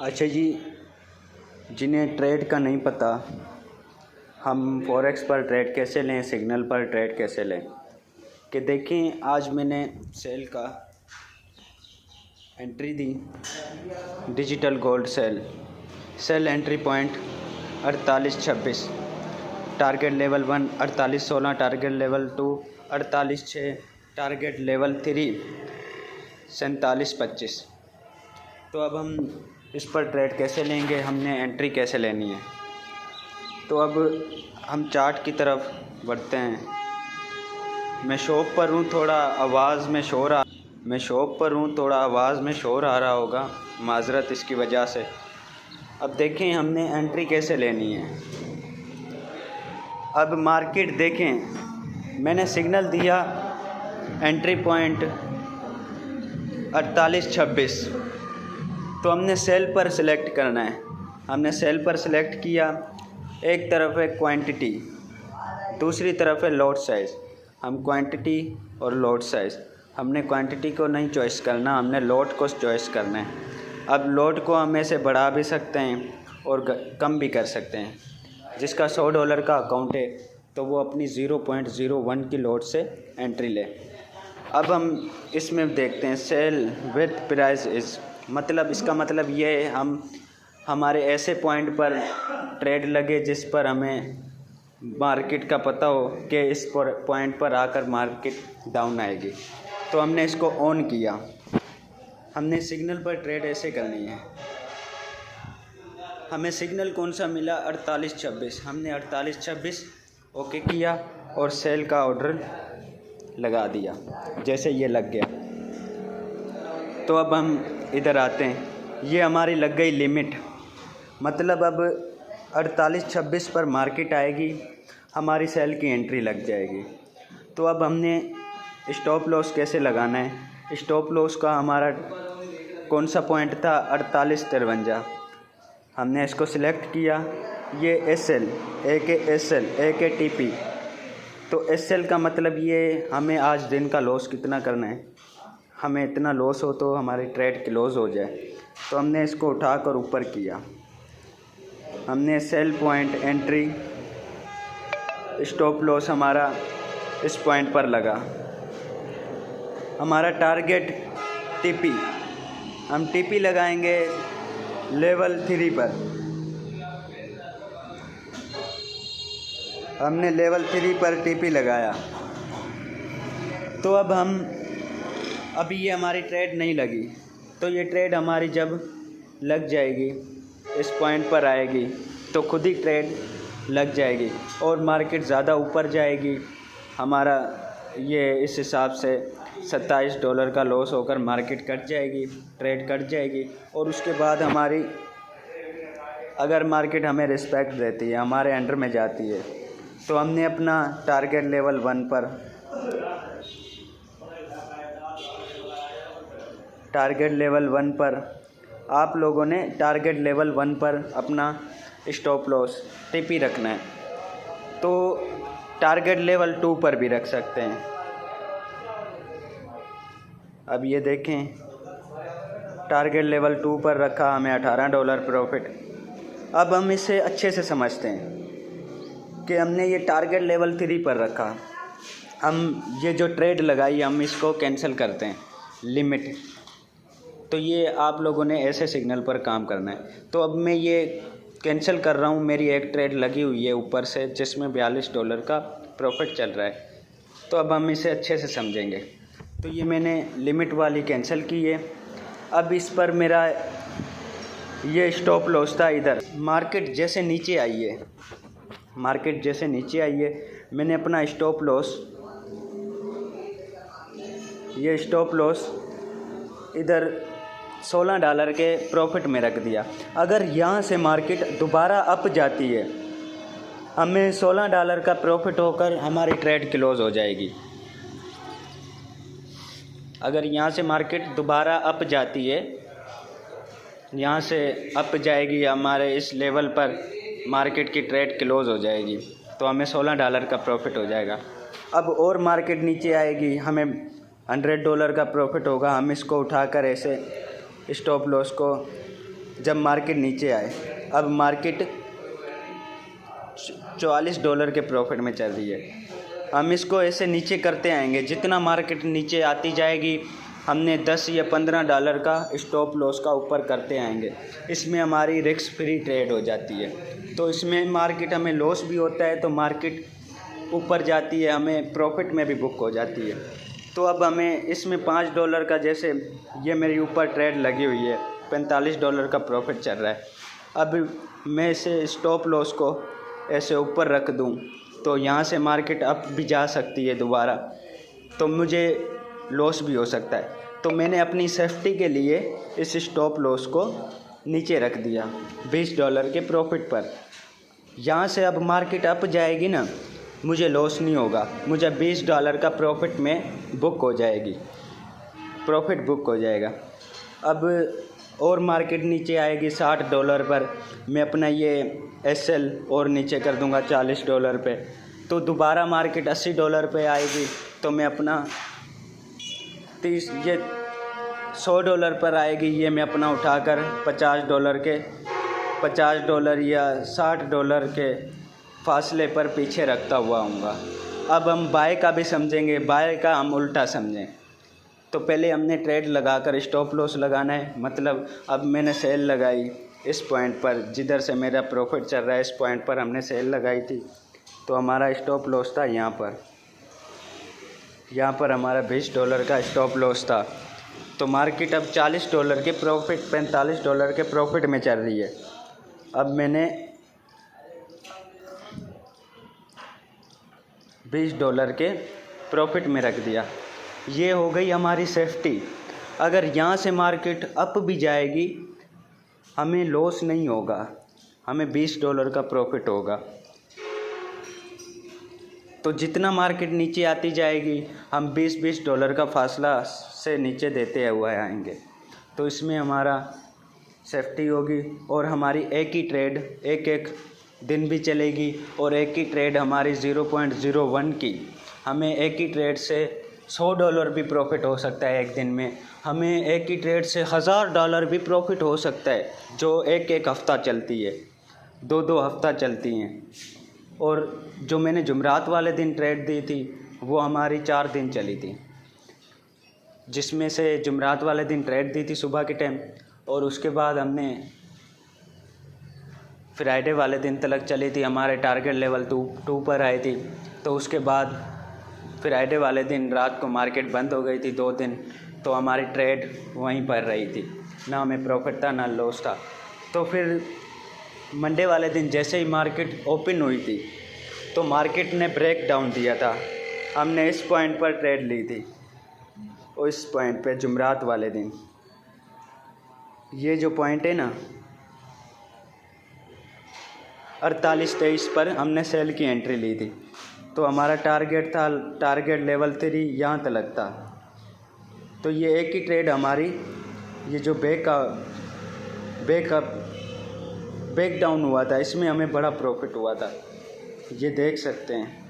अच्छा जी, जिन्हें ट्रेड का नहीं पता, हम फॉरेक्स पर ट्रेड कैसे लें, सिग्नल पर ट्रेड कैसे लें, कि देखें आज मैंने सेल का एंट्री दी, digital gold sale entry point 4826, target level 1 4816, target level 2 48.6, target level 3 47.25। तो अब हम इस पर ट्रेड कैसे लेंगे, हमने एंट्री कैसे लेनी है। तो अब हम चार्ट की तरफ बढ़ते हैं। मैं शॉप पर हूँ, थोड़ा आवाज़ में शोर आ रहा होगा, माजरत इसकी वजह से। अब देखें हमने एंट्री कैसे लेनी है। अब मार्केट देखें, मैंने सिग्नल दिया एंट्री पॉइंट 4826, तो हमने सेल पर सिलेक्ट करना है। हमने सेल पर सिलेक्ट किया। एक तरफ है क्वांटिटी, दूसरी तरफ है लॉट साइज़। हम क्वांटिटी और लॉट साइज़, हमने क्वांटिटी को नहीं चॉइस करना, हमने लॉट को चॉइस करना है। अब लॉट को हम ऐसे बढ़ा भी सकते हैं और कम भी कर सकते हैं। जिसका $100 का अकाउंट है तो वो अपनी 0.01 की लॉट से एंट्री ले। अब हम इसमें देखते हैं सेल विथ प्राइस इज़, मतलब इसका मतलब ये है हमारे ऐसे पॉइंट पर ट्रेड लगे जिस पर हमें मार्केट का पता हो कि इस पॉइंट पर आकर मार्केट डाउन आएगी, तो हमने इसको ऑन किया। हमने सिग्नल पर ट्रेड ऐसे करनी है। हमें सिग्नल कौन सा मिला, 4826। हमने 4826 ओके किया और सेल का ऑर्डर लगा दिया। जैसे ये लग गया तो अब हम इधर आते हैं। ये हमारी लग गई लिमिट, मतलब अब 4826 पर मार्केट आएगी, हमारी सेल की एंट्री लग जाएगी। तो अब हमने स्टॉप लॉस कैसे लगाना है। स्टॉप लॉस का हमारा कौन सा पॉइंट था, 4853। हमने इसको सिलेक्ट किया। ये SL, एक TP। तो SL का मतलब ये हमें आज दिन का लॉस कितना करना है, हमें इतना लॉस हो तो हमारी ट्रेड क्लोज हो जाए। तो हमने इसको उठाकर ऊपर किया। हमने cell point entry, stop loss हमारा इस पॉइंट पर लगा। हमारा टारगेट TP, हम TP लगाएंगे लेवल 3 पर। हमने लेवल 3 पर TP लगाया। तो अब अभी ये हमारी ट्रेड नहीं लगी, तो ये ट्रेड हमारी जब लग जाएगी, इस पॉइंट पर आएगी, तो खुद ही ट्रेड लग जाएगी और मार्केट ज़्यादा ऊपर जाएगी। हमारा ये इस हिसाब से $27 का लॉस होकर मार्केट कट जाएगी, ट्रेड कट जाएगी। और उसके बाद हमारी, अगर मार्केट हमें रिस्पेक्ट देती है, हमारे अंडर में जाती है, तो हमने अपना टारगेट लेवल 1 पर आप लोगों ने टारगेट लेवल 1 पर अपना स्टॉप लॉस TP रखना है। तो टारगेट लेवल 2 पर भी रख सकते हैं। अब ये देखें, टारगेट लेवल 2 पर रखा, हमें $18 प्रॉफिट। अब हम इसे अच्छे से समझते हैं कि हमने ये टारगेट लेवल 3 पर रखा। हम ये जो ट्रेड लगाई, हम इसको कैंसिल करते हैं, लिमिट। तो ये आप लोगों ने ऐसे सिग्नल पर काम करना है। तो अब मैं ये कैंसिल कर रहा हूँ। मेरी एक ट्रेड लगी हुई है ऊपर से, जिसमें $42 का प्रॉफिट चल रहा है। तो अब हम इसे अच्छे से समझेंगे। तो ये मैंने लिमिट वाली कैंसिल की है। अब इस पर मेरा ये स्टॉप लॉस था इधर। मार्केट जैसे नीचे आई है, मैंने अपना स्टॉप लॉस इधर $16 के प्रॉफिट में रख दिया। अगर यहाँ से मार्केट दोबारा अप जाती है, हमें $16 का प्रॉफिट होकर हमारी ट्रेड क्लोज हो जाएगी। अगर यहाँ से मार्केट दोबारा अप जाती है, यहाँ से अप जाएगी, हमारे इस लेवल पर मार्केट की ट्रेड क्लोज हो जाएगी, तो हमें $16 का प्रॉफिट हो जाएगा। अब और मार्केट नीचे आएगी, हमें $100 का प्रॉफिट होगा। हम इसको उठाकर ऐसे स्टॉप लॉस को जब मार्केट नीचे आए, अब मार्केट $44 के प्रॉफिट में चल रही है। हम इसको ऐसे नीचे करते आएंगे, जितना मार्केट नीचे आती जाएगी हमने $10 या $15 का स्टॉप लॉस का ऊपर करते आएंगे। इसमें हमारी रिस्क फ्री ट्रेड हो जाती है। तो इसमें मार्केट हमें लॉस भी होता है तो मार्केट ऊपर जाती है, हमें प्रॉफिट में भी बुक हो जाती है। तो अब हमें इसमें $5 का, जैसे ये मेरी ऊपर ट्रेड लगी हुई है, $45 का प्रॉफिट चल रहा है। अब मैं इसे स्टॉप लॉस को ऐसे ऊपर रख दूं तो यहाँ से मार्केट अप भी जा सकती है दोबारा, तो मुझे लॉस भी हो सकता है। तो मैंने अपनी सेफ्टी के लिए इस स्टॉप लॉस को नीचे रख दिया $20 के प्रॉफिट पर। यहाँ से अब मार्केट अप जाएगी ना, मुझे लॉस नहीं होगा, मुझे $20 का प्रॉफिट में बुक हो जाएगी, प्रॉफिट बुक हो जाएगा। अब और मार्केट नीचे आएगी $60 पर, मैं अपना ये SL और नीचे कर दूंगा $40 पे, तो दोबारा मार्केट $80 पे आएगी तो मैं अपना ये $100 पर आएगी, ये मैं अपना उठाकर $50 या $60 के फासले पर पीछे रखता हुआ आऊँगा। अब हम बाय का भी समझेंगे, बाय का हम उल्टा समझें। तो पहले हमने ट्रेड लगाकर स्टॉप लॉस लगाना है, मतलब अब मैंने सेल लगाई इस पॉइंट पर, जिधर से मेरा प्रॉफिट चल रहा है इस पॉइंट पर हमने सेल लगाई थी, तो हमारा स्टॉप लॉस था यहाँ पर हमारा $20 का स्टॉप लॉस था। तो मार्केट अब $40 के प्रॉफिट, $45 के प्रॉफिट में चल रही है। अब मैंने $20 के प्रॉफिट में रख दिया। ये हो गई हमारी सेफ्टी। अगर यहाँ से मार्केट अप भी जाएगी हमें लॉस नहीं होगा, हमें $20 का प्रॉफिट होगा। तो जितना मार्केट नीचे आती जाएगी हम $20 का फासला से नीचे देते हुए आएंगे, तो इसमें हमारा सेफ्टी होगी। और हमारी एक ही ट्रेड एक दिन भी चलेगी और एक ही ट्रेड हमारी 0.01 की, हमें एक ही ट्रेड से $100 भी प्रॉफिट हो सकता है एक दिन में, हमें एक ही ट्रेड से $1000 भी प्रॉफिट हो सकता है, जो एक हफ़्ता चलती है, 2 हफ़्ता चलती हैं। और जो मैंने जुमरात वाले दिन ट्रेड दी थी वो हमारी 4 दिन चली थी, जिसमें से जुमरात वाले दिन ट्रेड दी थी सुबह के टाइम, और उसके बाद हमने फ्राइडे वाले दिन तक चली थी, हमारे टारगेट लेवल 2 पर आई थी। तो उसके बाद फ्राइडे वाले दिन रात को मार्केट बंद हो गई थी 2 दिन, तो हमारी ट्रेड वहीं पर रही थी, ना हमें प्रॉफिट था ना लॉस था। तो फिर मंडे वाले दिन जैसे ही मार्केट ओपन हुई थी तो मार्केट ने ब्रेक डाउन दिया था, हमने इस पॉइंट पर ट्रेड ली थी, और इस पॉइंट पे जुमरात वाले दिन ये जो पॉइंट है ना 48-23 पर हमने सेल की एंट्री ली थी। तो हमारा टारगेट लेवल 3 यहाँ तक था। तो ये एक ही ट्रेड हमारी, ये जो बैक डाउन हुआ था, इसमें हमें बड़ा प्रॉफिट हुआ था। ये देख सकते हैं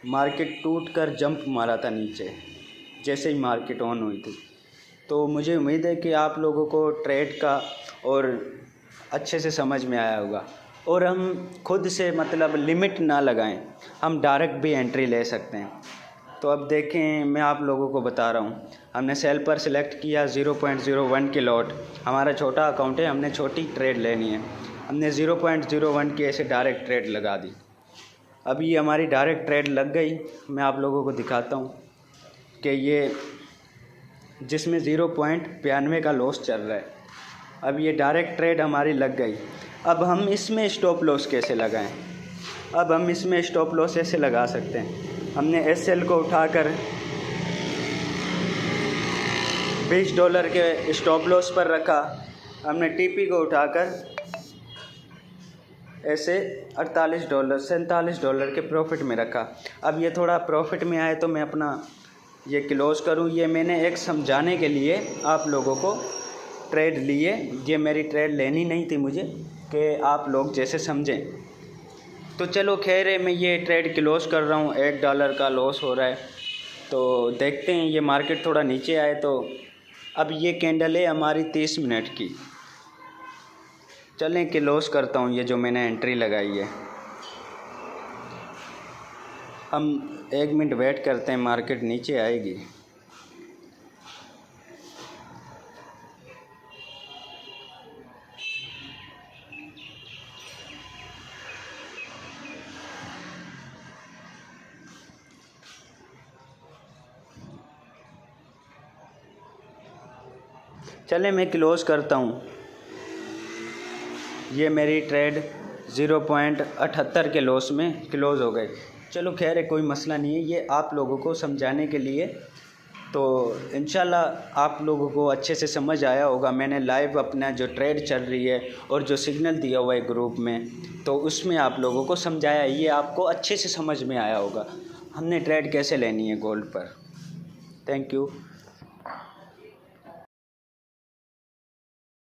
मार्केट टूटकर जंप मारा था नीचे जैसे ही मार्केट ऑन हुई थी। तो मुझे उम्मीद है कि आप लोगों को ट्रेड का और अच्छे से समझ में आया होगा, और हम खुद से मतलब लिमिट ना लगाएं, हम डायरेक्ट भी एंट्री ले सकते हैं। तो अब देखें, मैं आप लोगों को बता रहा हूँ, हमने सेल पर सिलेक्ट किया 0.01 के लॉट, हमारा छोटा अकाउंट है, हमने छोटी ट्रेड लेनी है, हमने 0.01 की ऐसे डायरेक्ट ट्रेड लगा दी। अब ये हमारी डायरेक्ट ट्रेड लग गई, मैं आप लोगों को दिखाता हूँ कि ये जिसमें 0.92 का लॉस चल रहा है। अब ये डायरेक्ट ट्रेड हमारी लग गई। अब हम इसमें स्टॉप लॉस कैसे लगाएं? अब हम इसमें स्टॉप लॉस ऐसे लगा सकते हैं, हमने SL को उठाकर $20 के स्टॉप लॉस पर रखा, हमने TP को उठाकर ऐसे $48-47 के प्रॉफिट में रखा। अब ये थोड़ा प्रॉफिट में आए तो मैं अपना ये क्लोज करूँ। ये मैंने एक समझाने के लिए आप लोगों को ट्रेड लिए, ये मेरी ट्रेड लेनी नहीं थी मुझे, कि आप लोग जैसे समझें। तो चलो खैर है, मैं ये ट्रेड क्लोज कर रहा हूँ, $1 का लॉस हो रहा है। तो देखते हैं, ये मार्केट थोड़ा नीचे आए तो अब ये कैंडल है हमारी 30 मिनट की, चलें कि लॉस करता हूँ ये जो मैंने एंट्री लगाई है। हम 1 मिनट वेट करते हैं, मार्केट नीचे आएगी। चले मैं क्लोज़ करता हूँ। ये मेरी ट्रेड 0.78 के लॉस में क्लोज़ हो गई। चलो खैर है, कोई मसला नहीं है, ये आप लोगों को समझाने के लिए। तो इंशाल्लाह आप लोगों को अच्छे से समझ आया होगा। मैंने लाइव अपना जो ट्रेड चल रही है और जो सिग्नल दिया हुआ है ग्रुप में, तो उसमें आप लोगों को समझाया, ये आपको अच्छे से समझ में आया होगा हमने ट्रेड कैसे लेनी है गोल्ड पर। Thank you.